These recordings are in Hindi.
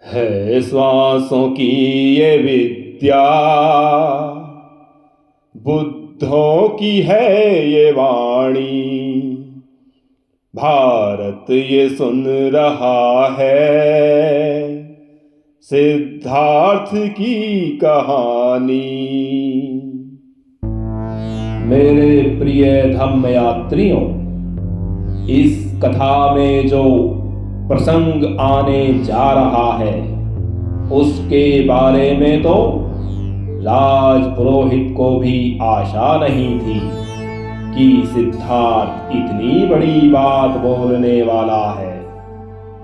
है श्वासों की ये विद्या, बुद्धों की है ये वाणी। भारत ये सुन रहा है सिद्धार्थ की कहानी। मेरे प्रिय धम्म यात्रियों, इस कथा में जो प्रसंग आने जा रहा है उसके बारे में तो राज पुरोहित को भी आशा नहीं थी कि सिद्धार्थ इतनी बड़ी बात बोलने वाला है।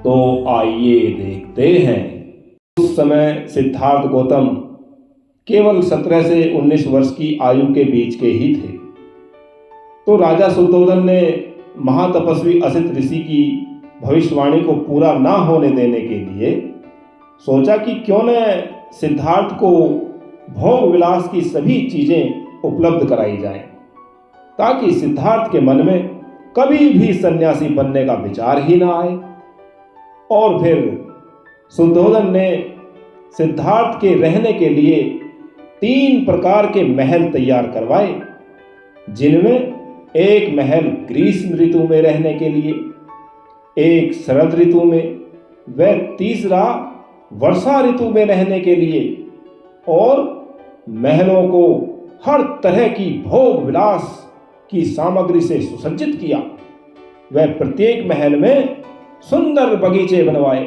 तो आइए देखते हैं। उस समय सिद्धार्थ गौतम केवल 17 से 19 वर्ष की आयु के बीच के ही थे। तो राजा शुद्धोधन ने महातपस्वी असित ऋषि की भविष्यवाणी को पूरा ना होने देने के लिए सोचा कि क्यों न सिद्धार्थ को भोग विलास की सभी चीजें उपलब्ध कराई जाएं, ताकि सिद्धार्थ के मन में कभी भी सन्यासी बनने का विचार ही ना आए। और फिर शुद्धोधन ने सिद्धार्थ के रहने के लिए 3 प्रकार के महल तैयार करवाए, जिनमें एक महल ग्रीष्म ऋतु में रहने के लिए, एक शरद ऋतु में, व तीसरा वर्षा ऋतु में रहने के लिए। और महलों को हर तरह की भोग विलास की सामग्री से सुसज्जित किया। वह प्रत्येक महल में सुंदर बगीचे बनवाए।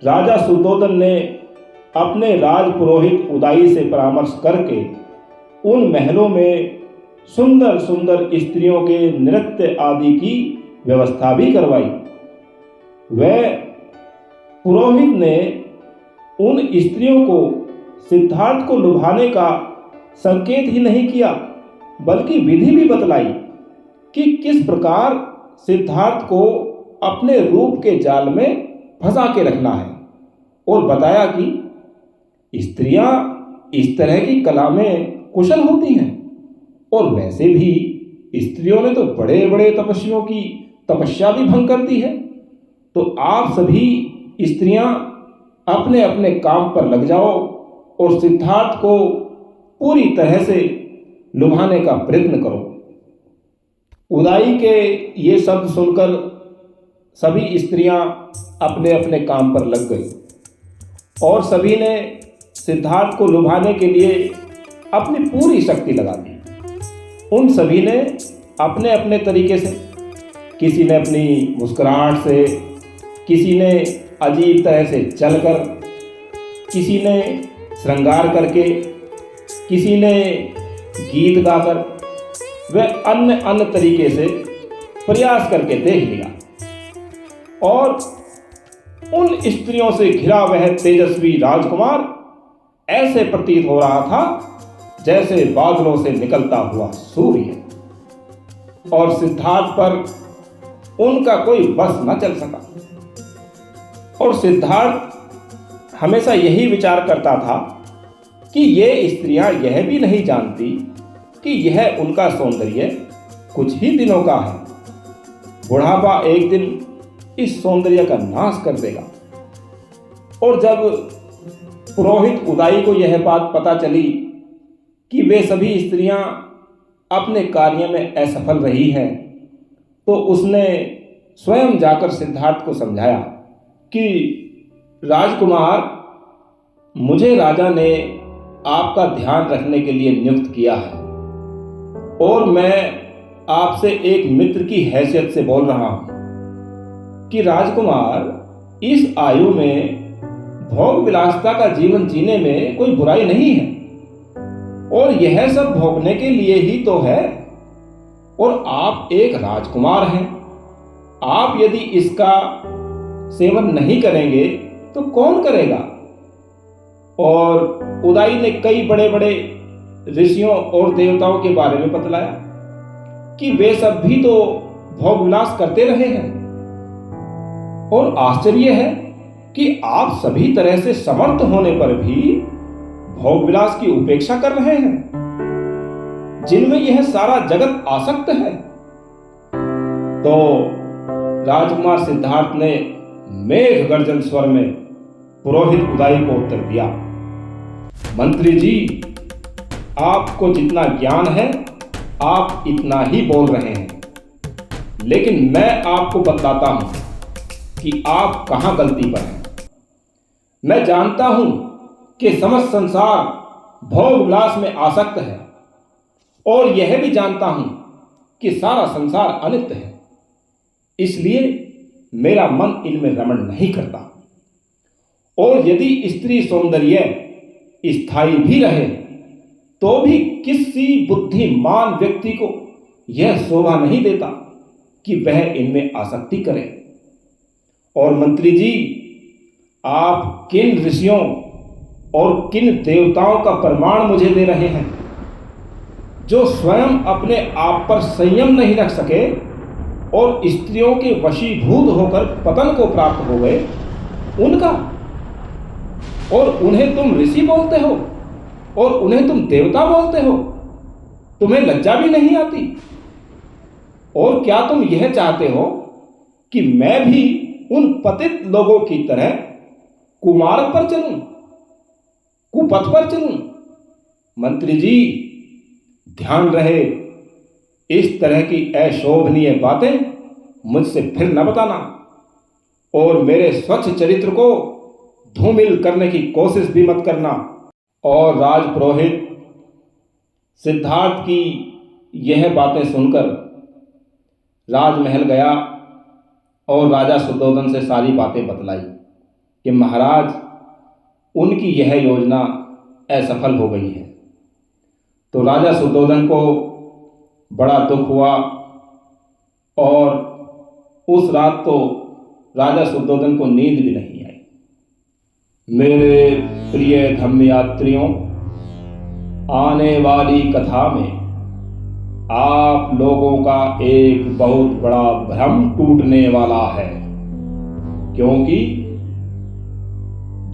राजा शुद्धोधन ने अपने राज पुरोहित उदाई से परामर्श करके उन महलों में सुंदर सुंदर स्त्रियों के नृत्य आदि की व्यवस्था भी करवाई। वह पुरोहित ने उन स्त्रियों को सिद्धार्थ को लुभाने का संकेत ही नहीं किया, बल्कि विधि भी बतलाई कि किस प्रकार सिद्धार्थ को अपने रूप के जाल में फंसा के रखना है। और बताया कि स्त्रियां इस तरह की कला में कुशल होती हैं, और वैसे भी स्त्रियों ने तो बड़े बड़े तपस्वियों की तपस्या भी भंग कर दी है। तो आप सभी स्त्रियां अपने अपने काम पर लग जाओ और सिद्धार्थ को पूरी तरह से लुभाने का प्रयत्न करो। उदाई के ये शब्द सुनकर सभी स्त्रियां अपने अपने काम पर लग गई और सभी ने सिद्धार्थ को लुभाने के लिए अपनी पूरी शक्ति लगा दी। उन सभी ने अपने अपने तरीके से, किसी ने अपनी मुस्कुराहट से, किसी ने अजीब तरह से चलकर, किसी ने श्रृंगार करके, किसी ने गीत गाकर, वह अन्य तरीके से प्रयास करके देख लिया। और उन स्त्रियों से घिरा वह तेजस्वी राजकुमार ऐसे प्रतीत हो रहा था जैसे बादलों से निकलता हुआ सूर्य। और सिद्धार्थ पर उनका कोई बस न चल सका। और सिद्धार्थ हमेशा यही विचार करता था कि ये स्त्रियां यह भी नहीं जानती कि यह उनका सौंदर्य कुछ ही दिनों का है। बुढ़ापा एक दिन इस सौंदर्य का नाश कर देगा। और जब पुरोहित उदाई को यह बात पता चली कि वे सभी स्त्रियां अपने कार्य में असफल रही हैं, तो उसने स्वयं जाकर सिद्धार्थ को समझाया कि राजकुमार, मुझे राजा ने आपका ध्यान रखने के लिए नियुक्त किया है, और मैं आपसे एक मित्र की हैसियत से बोल रहा हूं कि राजकुमार, इस आयु में भोग विलासिता का जीवन जीने में कोई बुराई नहीं है, और यह सब भोगने के लिए ही तो है। और आप एक राजकुमार हैं। आप यदि इसका सेवन नहीं करेंगे तो कौन करेगा। और उदाई ने कई बड़े बड़े ऋषियों और देवताओं के बारे में बतलाया कि वे सब भी तो भोग विलास करते रहे हैं। और आश्चर्य है कि आप सभी तरह से समर्थ होने पर भी भोग विलास की उपेक्षा कर रहे हैं, जिनमें यह सारा जगत आसक्त है। तो राजकुमार सिद्धार्थ ने मेघ गर्जन स्वर में पुरोहित उदाई को उत्तर दिया, मंत्री जी, आपको जितना ज्ञान है आप इतना ही बोल रहे हैं, लेकिन मैं आपको बतलाता हूं कि आप कहां गलती पर हैं। मैं जानता हूं कि समस्त संसार भोग विलास में आसक्त है और यह भी जानता हूं कि सारा संसार अनित्य है, इसलिए मेरा मन इनमें रमण नहीं करता। और यदि स्त्री सौंदर्य स्थायी भी रहे तो भी किसी बुद्धिमान व्यक्ति को यह शोभा नहीं देता कि वह इनमें आसक्ति करे। और मंत्री जी, आप किन ऋषियों और किन देवताओं का प्रमाण मुझे दे रहे हैं जो स्वयं अपने आप पर संयम नहीं रख सके और स्त्रियों के वशीभूत होकर पतन को प्राप्त हो गए, उनका? और उन्हें तुम ऋषि बोलते हो और उन्हें तुम देवता बोलते हो? तुम्हें लज्जा भी नहीं आती? और क्या तुम यह चाहते हो कि मैं भी उन पतित लोगों की तरह कुमार्ग पर चलूं, कुपथ पर चलूं? मंत्री जी, ध्यान रहे, इस तरह की अशोभनीय बातें मुझसे फिर न बताना और मेरे स्वच्छ चरित्र को धूमिल करने की कोशिश भी मत करना। और राजपुरोहित सिद्धार्थ की यह बातें सुनकर राजमहल गया और राजा शुद्धोधन से सारी बातें बतलाई कि महाराज, उनकी यह योजना असफल हो गई है। तो राजा शुद्धोधन को बड़ा दुख हुआ और उस रात तो राजा शुद्धोधन को नींद भी नहीं आई। मेरे प्रिय धम्मयात्रियों, आने वाली कथा में आप लोगों का एक बहुत बड़ा भ्रम टूटने वाला है, क्योंकि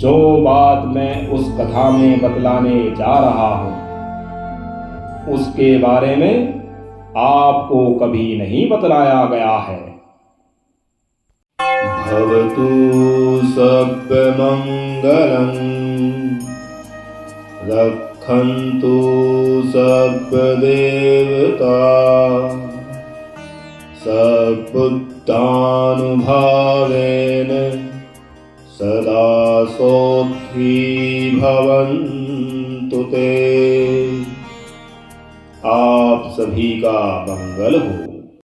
जो बात मैं उस कथा में बतलाने जा रहा हूं उसके बारे में आपको कभी नहीं बतलाया गया है। भवतु सर्वमंगलं, रक्षन्तु सर्वदेवता, सद्बुद्धानुभावेन सदा सोत्थी भवन्तु ते। आप सभी का मंगल हो।